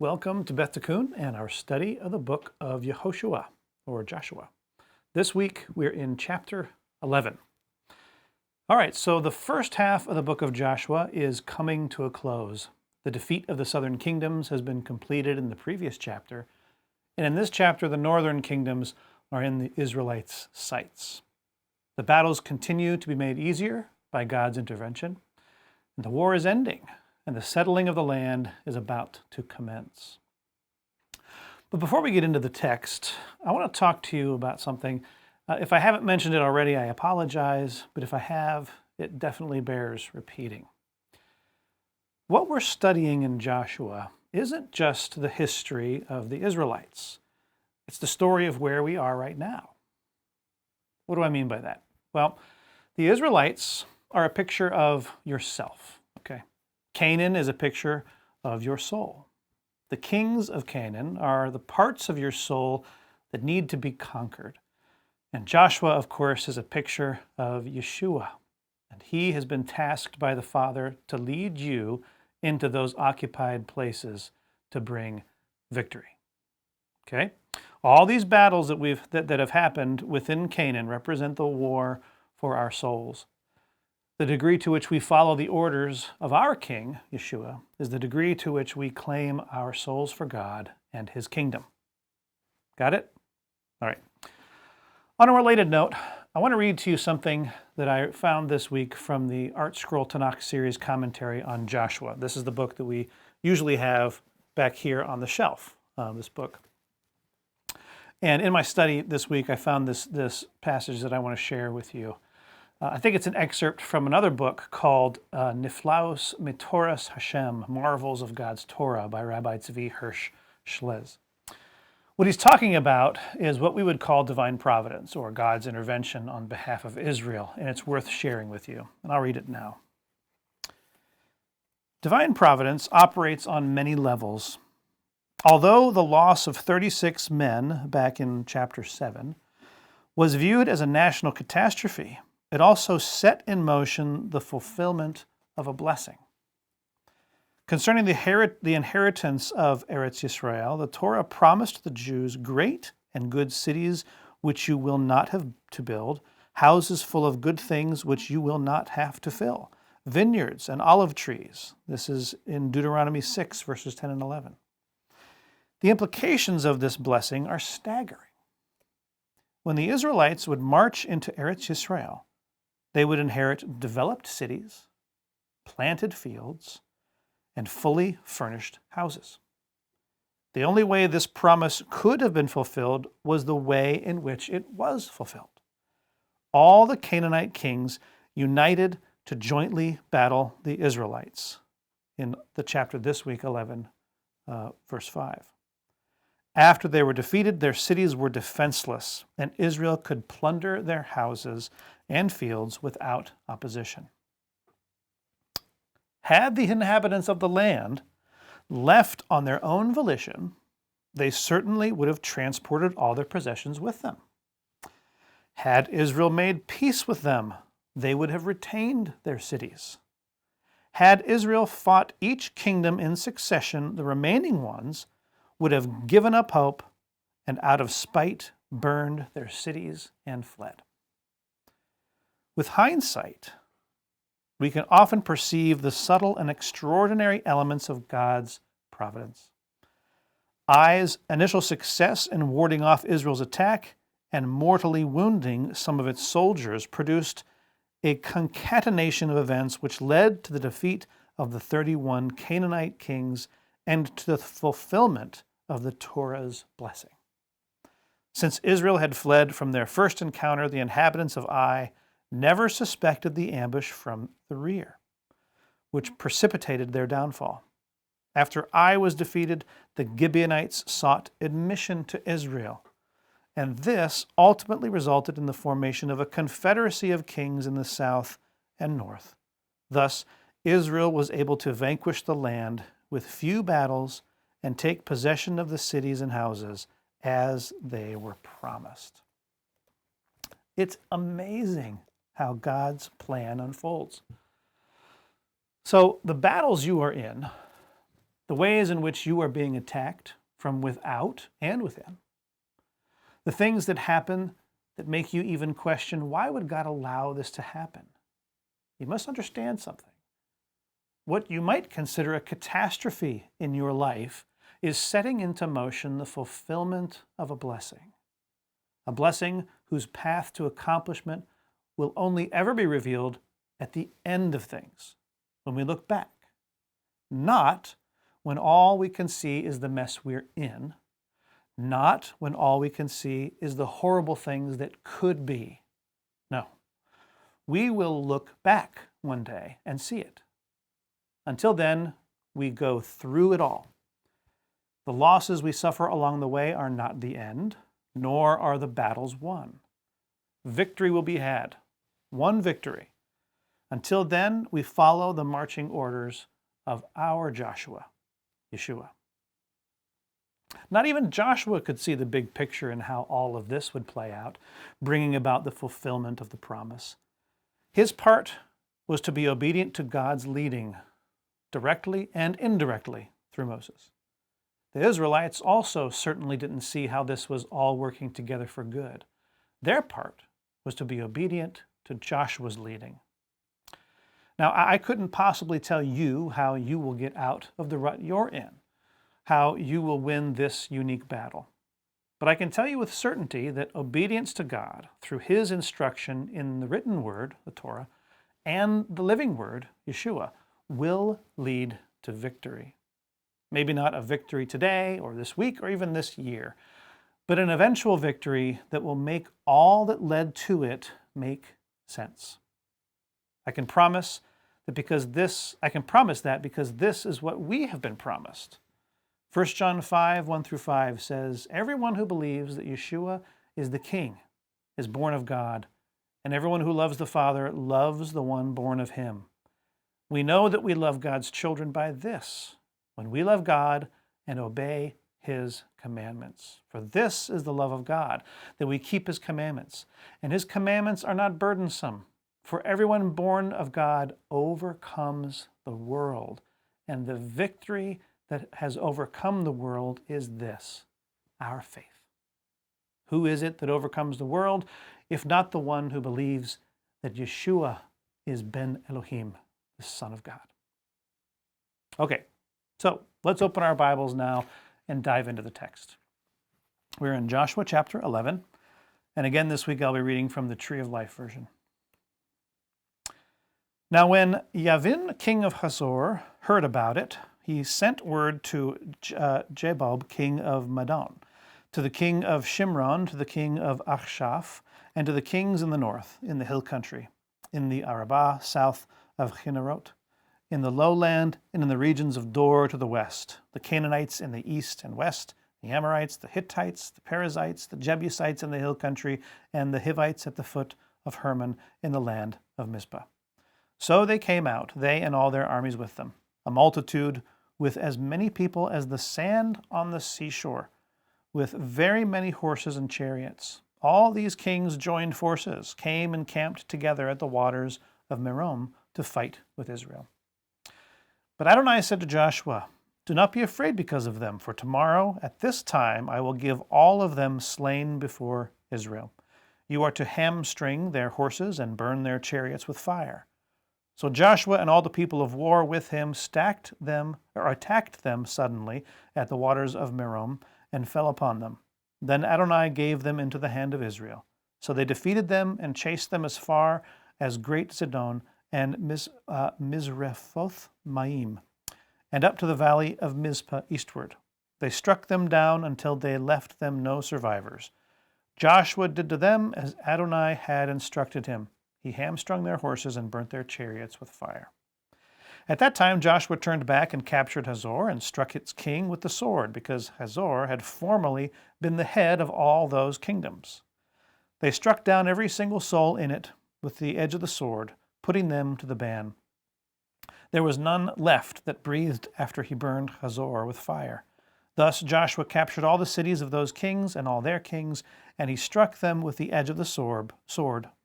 Welcome to Beth Tikkun and our study of the book of Yehoshua, or Joshua. This week we're in chapter 11. All right, so the first half of the book of Joshua is coming to a close. The defeat of the southern kingdoms has been completed in the previous chapter, and in this chapter the northern kingdoms are in the Israelites' sights. The battles continue to be made easier by God's intervention, and the war is ending, and the settling of the land is about to commence. But before we get into the text, I want to talk to you about something. If I haven't mentioned it already, I apologize, but if I have, it definitely bears repeating. What we're studying in Joshua isn't just the history of the Israelites. It's the story of where we are right now. What do I mean by that? Well, the Israelites are a picture of yourself, okay? Canaan is a picture of your soul. The kings of Canaan are the parts of your soul that need to be conquered. And Joshua, of course, is a picture of Yeshua. And he has been tasked by the Father to lead you into those occupied places to bring victory. Okay? All these battles that have happened within Canaan represent the war for our souls. The degree to which we follow the orders of our King, Yeshua, is the degree to which we claim our souls for God and His kingdom. Got it? All right. On a related note, I want to read to you something that I found this week from the Art Scroll Tanakh series commentary on Joshua. This is the book that we usually have back here on the shelf, this book. And in my study this week, I found this passage that I want to share with you. I think it's an excerpt from another book called Niflaos Mitoras Hashem, Marvels of God's Torah by Rabbi Tzvi Hirsch Shlez. What he's talking about is what we would call divine providence, or God's intervention on behalf of Israel, and it's worth sharing with you. And I'll read it now. Divine providence operates on many levels. Although the loss of 36 men back in chapter 7 was viewed as a national catastrophe, it also set in motion the fulfillment of a blessing. Concerning the inheritance of Eretz Yisrael, the Torah promised the Jews great and good cities which you will not have to build, houses full of good things which you will not have to fill, vineyards and olive trees. This is in Deuteronomy 6, verses 10 and 11. The implications of this blessing are staggering. When the Israelites would march into Eretz Yisrael, they would inherit developed cities, planted fields, and fully furnished houses. The only way this promise could have been fulfilled was the way in which it was fulfilled. All the Canaanite kings united to jointly battle the Israelites in the chapter this week, 11, verse 5. After they were defeated, their cities were defenseless, and Israel could plunder their houses and fields without opposition. Had the inhabitants of the land left on their own volition, they certainly would have transported all their possessions with them. Had Israel made peace with them, they would have retained their cities. Had Israel fought each kingdom in succession, the remaining ones would have given up hope and out of spite burned their cities and fled. With hindsight, we can often perceive the subtle and extraordinary elements of God's providence. Ai's initial success in warding off Israel's attack and mortally wounding some of its soldiers produced a concatenation of events which led to the defeat of the 31 Canaanite kings and to the fulfillment of the Torah's blessing. Since Israel had fled from their first encounter, the inhabitants of Ai never suspected the ambush from the rear, which precipitated their downfall. After Ai was defeated, the Gibeonites sought admission to Israel, and this ultimately resulted in the formation of a confederacy of kings in the south and north. Thus, Israel was able to vanquish the land with few battles and take possession of the cities and houses as they were promised. It's amazing how God's plan unfolds. So the battles you are in the ways in which you are being attacked from without and within, the things that happen that make you even question, why would God allow this to happen? You must understand something. What you might consider a catastrophe in your life is setting into motion the fulfillment of a blessing whose path to accomplishment will only ever be revealed at the end of things, when we look back, not when all we can see is the mess we're in, not when all we can see is the horrible things that could be. No, we will look back one day and see it. Until then, we go through it all. The losses we suffer along the way are not the end, nor are the battles won. Victory will be had, one victory. Until then, we follow the marching orders of our Joshua, Yeshua. Not even Joshua could see the big picture in how all of this would play out, bringing about the fulfillment of the promise. His part was to be obedient to God's leading, directly and indirectly through Moses. The Israelites also certainly didn't see how this was all working together for good. Their part was to be obedient to Joshua's leading. Now, I couldn't possibly tell you how you will get out of the rut you're in, how you will win this unique battle. But I can tell you with certainty that obedience to God through His instruction in the written word, the Torah, and the living word, Yeshua, will lead to victory. Maybe not a victory today or this week or even this year, but an eventual victory that will make all that led to it make sense. I can promise that because this is what we have been promised. 1 John 5, 1-5 says, "Everyone who believes that Yeshua is the King is born of God, and everyone who loves the Father loves the one born of Him. We know that we love God's children by this, when we love God and obey His commandments. For this is the love of God, that we keep His commandments. And His commandments are not burdensome. For everyone born of God overcomes the world. And the victory that has overcome the world is this, our faith. Who is it that overcomes the world, if not the one who believes that Yeshua is Ben Elohim, the Son of God?" Okay, so let's open our Bibles now and dive into the text. We're in Joshua chapter 11, and again this week I'll be reading from the Tree of Life version. Now when Yavin, king of Hazor, heard about it, he sent word to Jebob, king of Madon, to the king of Shimron, to the king of Achshaph, and to the kings in the north, in the hill country, in the Arabah, south of Chinnerot, in the lowland, and in the regions of Dor to the west, the Canaanites in the east and west, the Amorites, the Hittites, the Perizzites, the Jebusites in the hill country, and the Hivites at the foot of Hermon in the land of Mizpah. So they came out, they and all their armies with them, a multitude with as many people as the sand on the seashore, with very many horses and chariots. All these kings joined forces, came and camped together at the waters of Merom to fight with Israel. But Adonai said to Joshua, "Do not be afraid because of them, for tomorrow at this time I will give all of them slain before Israel. You are to hamstring their horses and burn their chariots with fire." So Joshua and all the people of war with him attacked them suddenly at the waters of Merom and fell upon them. Then Adonai gave them into the hand of Israel. So they defeated them and chased them as far as Great Zidon and Mizrephoth Maim, and up to the valley of Mizpah eastward. They struck them down until they left them no survivors. Joshua did to them as Adonai had instructed him. He hamstrung their horses and burnt their chariots with fire. At that time Joshua turned back and captured Hazor and struck its king with the sword, because Hazor had formerly been the head of all those kingdoms. They struck down every single soul in it with the edge of the sword, putting them to the ban. There was none left that breathed after he burned Hazor with fire. Thus Joshua captured all the cities of those kings and all their kings, and he struck them with the edge of the sword,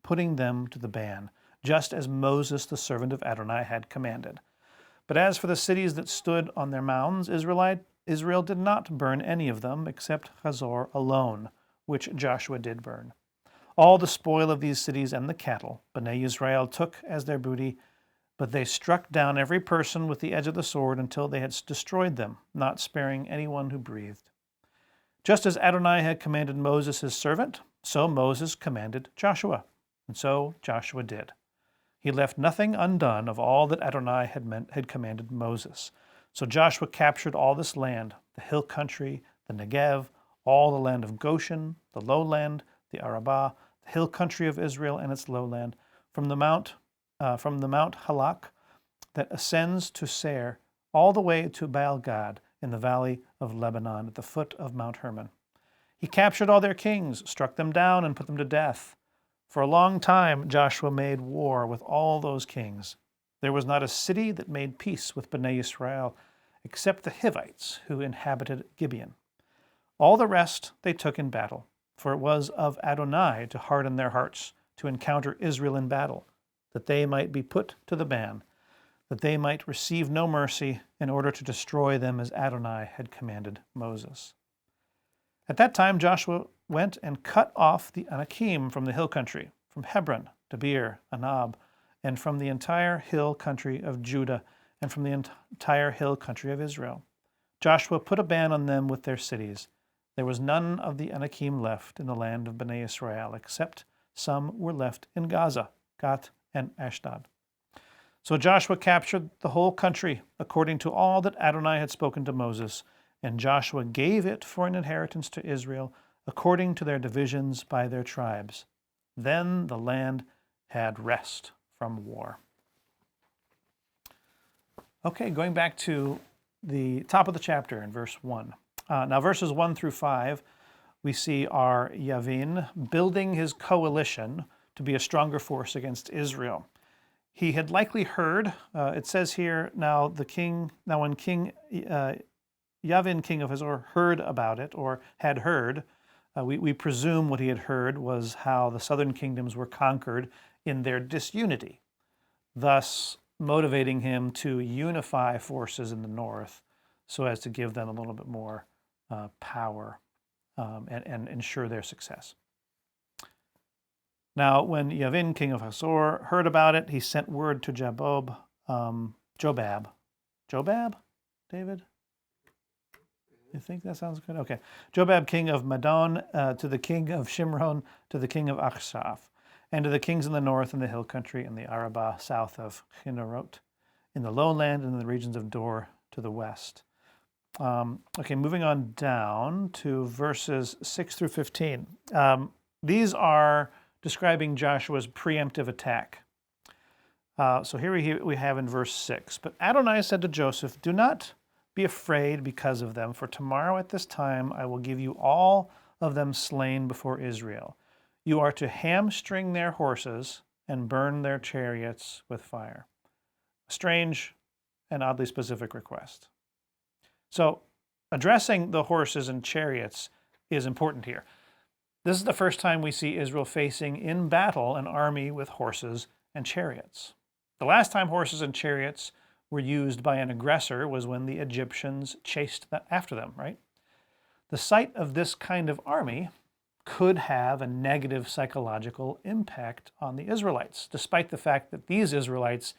putting them to the ban, just as Moses the servant of Adonai had commanded. But as for the cities that stood on their mounds, Israel did not burn any of them except Hazor alone, which Joshua did burn. All the spoil of these cities and the cattle Bnei Israel took as their booty, but they struck down every person with the edge of the sword until they had destroyed them, not sparing anyone who breathed. Just as Adonai had commanded Moses his servant, so Moses commanded Joshua, and so Joshua did. He left nothing undone of all that Adonai had commanded Moses. So Joshua captured all this land, the hill country, the Negev, all the land of Goshen, the lowland, the Arabah, the hill country of Israel and its lowland, from the Mount Halak that ascends to Seir, all the way to Baal Gad in the valley of Lebanon at the foot of Mount Hermon. He captured all their kings, struck them down, and put them to death. For a long time Joshua made war with all those kings. There was not a city that made peace with Bnei Israel, except the Hivites who inhabited Gibeon. All the rest they took in battle, for it was of Adonai to harden their hearts, to encounter Israel in battle, that they might be put to the ban, that they might receive no mercy, in order to destroy them as Adonai had commanded Moses. At that time Joshua went and cut off the Anakim from the hill country, from Hebron, Debir, Anab, and from the entire hill country of Judah, and from the entire hill country of Israel. Joshua put a ban on them with their cities. There was none of the Anakim left in the land of Bnei Israel, except some were left in Gaza, Gath, and Ashdod. So Joshua captured the whole country, according to all that Adonai had spoken to Moses, and Joshua gave it for an inheritance to Israel, according to their divisions by their tribes. Then the land had rest from war. Okay, going back to the top of the chapter in verse 1. Now, verses 1 through 5, we see our Yavin building his coalition to be a stronger force against Israel. He had likely heard, it says here, now when King Yavin, king of Hazor, heard about it, or had heard, we presume what he had heard was how the southern kingdoms were conquered in their disunity, thus motivating him to unify forces in the north so as to give them a little bit more power and ensure their success. Now, when Yavin, king of Hazor, heard about it, he sent word to Jobab, David? You think that sounds good? Okay. Jobab, king of Madon, to the king of Shimron, to the king of Achshaph, and to the kings in the north, in the hill country, in the Arabah, south of Chinnerot, in the lowland, and in the regions of Dor, to the west. Okay, moving on down to verses 6 through 15. These are describing Joshua's preemptive attack. So here we have in verse 6, "But Adonai said to Joseph, 'Do not be afraid because of them, for tomorrow at this time I will give you all of them slain before Israel. You are to hamstring their horses and burn their chariots with fire.'" A strange and oddly specific request. So addressing the horses and chariots is important here. This is the first time we see Israel facing in battle an army with horses and chariots. The last time horses and chariots were used by an aggressor was when the Egyptians chased after them, right? The sight of this kind of army could have a negative psychological impact on the Israelites, despite the fact that these Israelites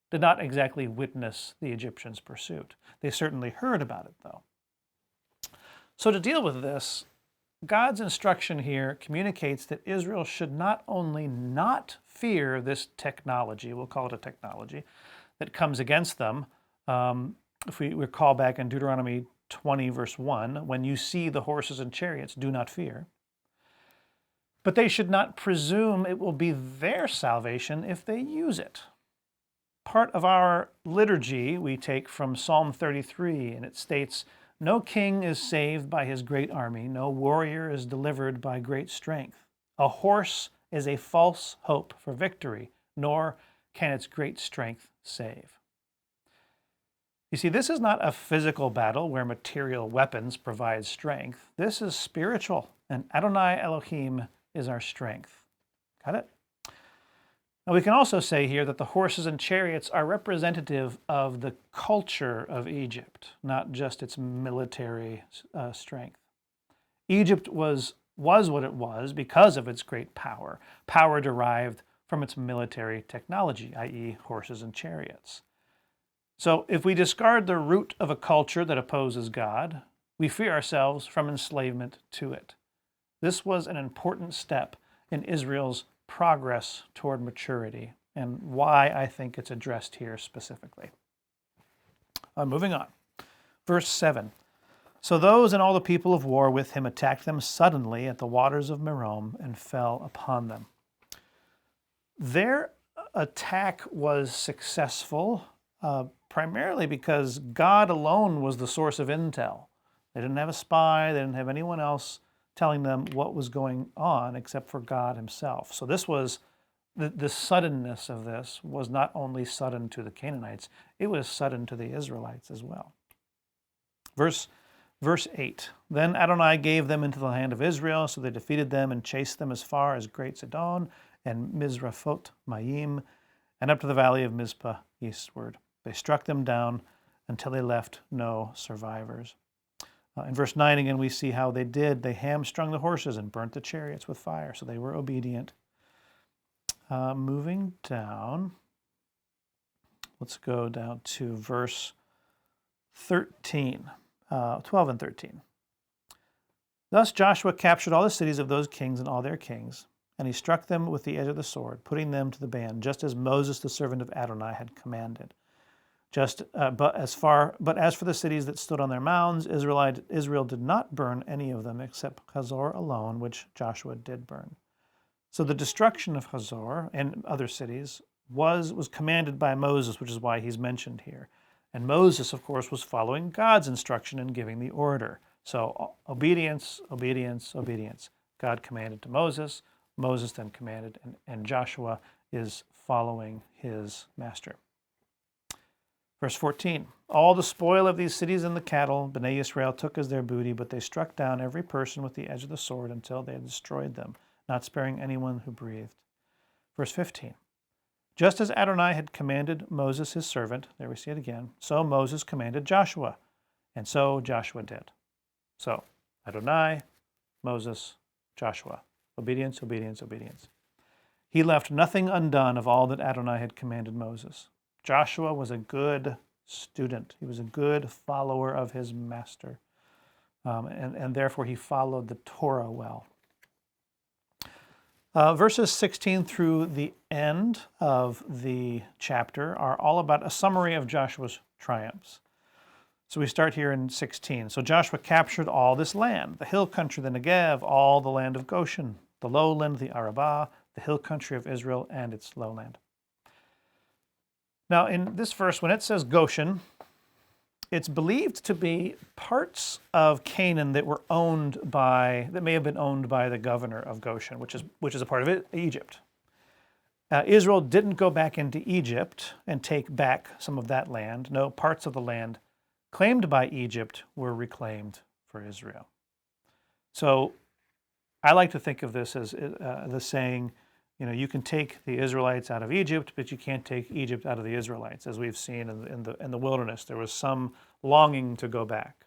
did not exactly witness the Egyptians' pursuit. They certainly heard about it, though. So to deal with this, God's instruction here communicates that Israel should not only not fear this technology, we'll call it a technology, that comes against them. If we recall back in Deuteronomy 20, verse 1, "When you see the horses and chariots, do not fear." But they should not presume it will be their salvation if they use it. Part of our liturgy we take from Psalm 33, and it states, "No king is saved by his great army, no warrior is delivered by great strength. A horse is a false hope for victory, nor can its great strength save." You see, this is not a physical battle where material weapons provide strength. This is spiritual, and Adonai Elohim is our strength. Got it? Now we can also say here that the horses and chariots are representative of the culture of Egypt, not just its military strength. Egypt was what it was because of its great power, power derived from its military technology, i.e. horses and chariots. So if we discard the root of a culture that opposes God, we free ourselves from enslavement to it. This was an important step in Israel's progress toward maturity, and why I think it's addressed here specifically. Moving on. Verse 7. So those and all the people of war with him attacked them suddenly at the waters of Merom and fell upon them. Their attack was successful primarily because God alone was the source of intel. They didn't have a spy, they didn't have anyone else telling them what was going on except for God himself. So this was, the suddenness of this was not only sudden to the Canaanites, it was sudden to the Israelites as well. Verse 8, Then Adonai gave them into the hand of Israel, so they defeated them and chased them as far as Great Sidon and Mizraphot Maim, and up to the valley of Mizpah eastward. They struck them down until they left no survivors. In verse 9 again, we see how they did. They hamstrung the horses and burnt the chariots with fire, so they were obedient. Moving down, let's go down to verse 13, 12 and 13. Thus Joshua captured all the cities of those kings and all their kings, and he struck them with the edge of the sword, putting them to the ban, just as Moses, the servant of Adonai, had commanded. But as for the cities that stood on their mounds, Israel did not burn any of them except Hazor alone, which Joshua did burn. So the destruction of Hazor and other cities was commanded by Moses, which is why he's mentioned here. And Moses, of course, was following God's instruction and giving the order. So obedience, obedience, obedience. God commanded to Moses, Moses then commanded, and Joshua is following his master. Verse 14, All the spoil of these cities and the cattle Bnei Yisrael took as their booty, but they struck down every person with the edge of the sword until they had destroyed them, not sparing anyone who breathed. Verse 15, Just as Adonai had commanded Moses his servant, there we see it again, so Moses commanded Joshua, and so Joshua did. So Adonai, Moses, Joshua. Obedience, obedience, obedience. He left nothing undone of all that Adonai had commanded Moses. Joshua was a good student. He was a good follower of his master. And therefore he followed the Torah well. Verses 16 through the end of the chapter are all about a summary of Joshua's triumphs. So we start here in 16. So Joshua captured all this land, the hill country, the Negev, all the land of Goshen, the lowland, the Arabah, the hill country of Israel, and its lowland. Now, in this verse, when it says Goshen, it's believed to be parts of Canaan that may have been owned by the governor of Goshen, which is a part of Egypt. Israel didn't go back into Egypt and take back some of that land. No, parts of the land claimed by Egypt were reclaimed for Israel. So I like to think of this as the saying, you can take the Israelites out of Egypt, but you can't take Egypt out of the Israelites. As we've seen in the wilderness, there was some longing to go back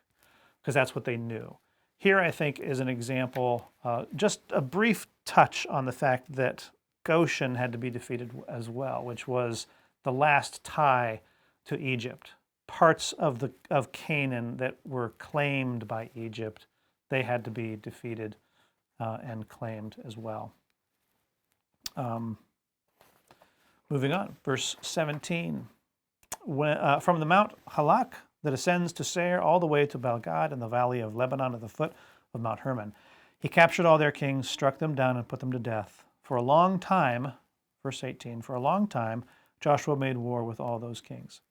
because that's what they knew. Here, I think, is an example, just a brief touch on the fact that Goshen had to be defeated as well, which was the last tie to Egypt. Parts of Canaan that were claimed by Egypt, they had to be defeated and claimed as well. Moving on, verse 17. From the Mount Halak that ascends to Seir all the way to Balgad in the valley of Lebanon at the foot of Mount Hermon, he captured all their kings, struck them down, and put them to death. For a long time, verse 18, for a long time, Joshua made war with all those kings.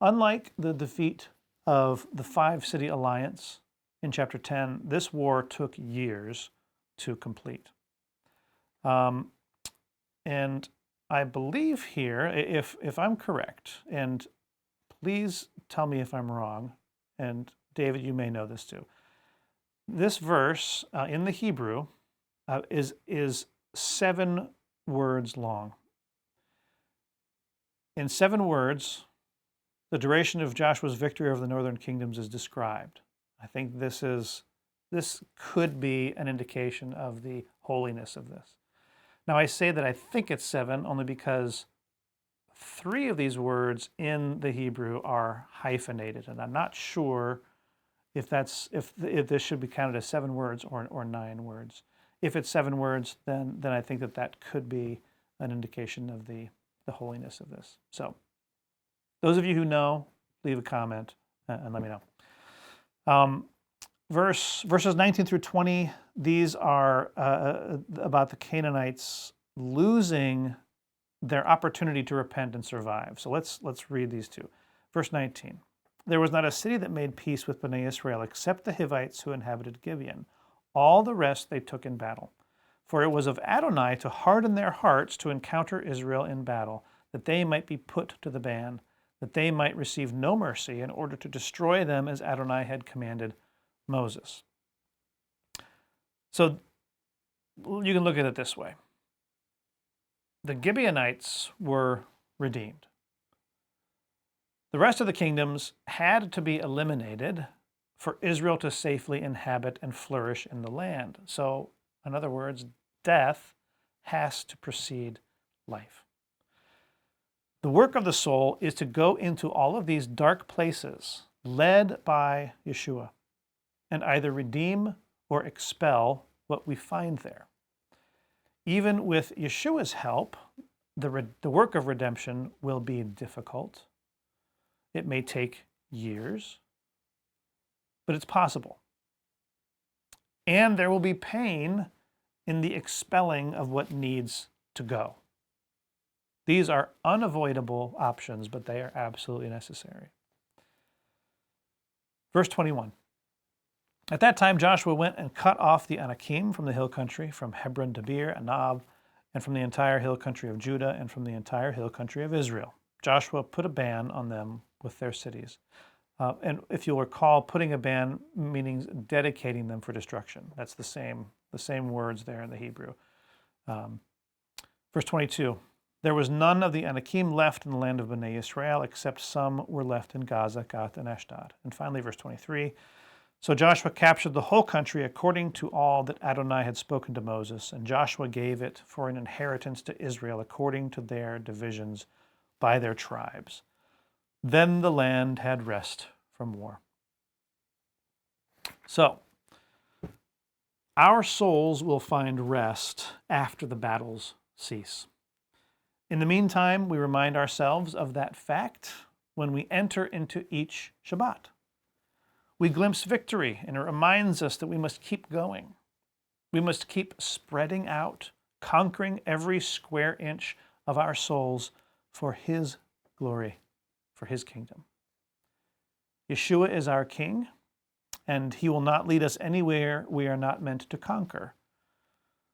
Unlike the defeat of the 5-city alliance in chapter 10, this war took years to complete. And I believe here, if I'm correct, and please tell me if I'm wrong, and David, you may know this too. This verse in the Hebrew is 7 words long. In 7 words, the duration of Joshua's victory over the northern kingdoms is described. I think this could be an indication of the holiness of this. Now, I say that I think it's 7 only because 3 of these words in the Hebrew are hyphenated, and I'm not sure if this should be counted as 7 words or 9 words. If it's 7 words, then I think that could be an indication of the holiness of this. So, those of you who know, leave a comment and let me know. Verses 19 through 20, these are about the Canaanites losing their opportunity to repent and survive. So let's read these two. Verse 19. There was not a city that made peace with Bnei Israel except the Hivites who inhabited Gibeon. All the rest they took in battle. For it was of Adonai to harden their hearts to encounter Israel in battle, that they might be put to the ban, that they might receive no mercy in order to destroy them as Adonai had commanded Moses. So you can look at it this way. The Gibeonites were redeemed. The rest of the kingdoms had to be eliminated for Israel to safely inhabit and flourish in the land. So, in other words, death has to precede life. The work of the soul is to go into all of these dark places led by Yeshua and either redeem or expel what we find there. Even with Yeshua's help, the work of redemption will be difficult. It may take years, but it's possible. And there will be pain in the expelling of what needs to go. These are unavoidable options, but they are absolutely necessary. Verse 21. At that time, Joshua went and cut off the Anakim from the hill country, from Hebron to Beer, Anab, and from the entire hill country of Judah, and from the entire hill country of Israel. Joshua put a ban on them with their cities. And if you'll recall, putting a ban means dedicating them for destruction. That's the same words there in the Hebrew. Verse 22. There was none of the Anakim left in the land of Bnei Israel, except some were left in Gaza, Gath, and Ashdod. And finally, verse 23. So Joshua captured the whole country according to all that Adonai had spoken to Moses, and Joshua gave it for an inheritance to Israel according to their divisions by their tribes. Then the land had rest from war. So, our souls will find rest after the battles cease. In the meantime, we remind ourselves of that fact when we enter into each Shabbat. We glimpse victory, and it reminds us that we must keep going. We must keep spreading out, conquering every square inch of our souls for His glory, for His kingdom. Yeshua is our King, and He will not lead us anywhere we are not meant to conquer.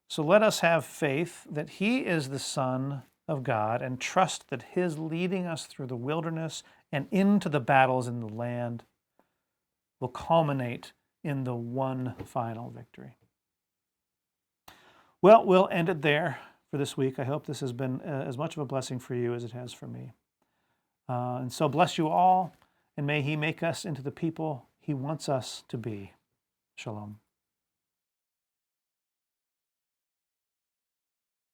So let us have faith that He is the Son of God and trust that His leading us through the wilderness and into the battles in the land will culminate in the one final victory. Well, we'll end it there for this week. I hope this has been as much of a blessing for you as it has for me. And so bless you all, and may He make us into the people He wants us to be. Shalom.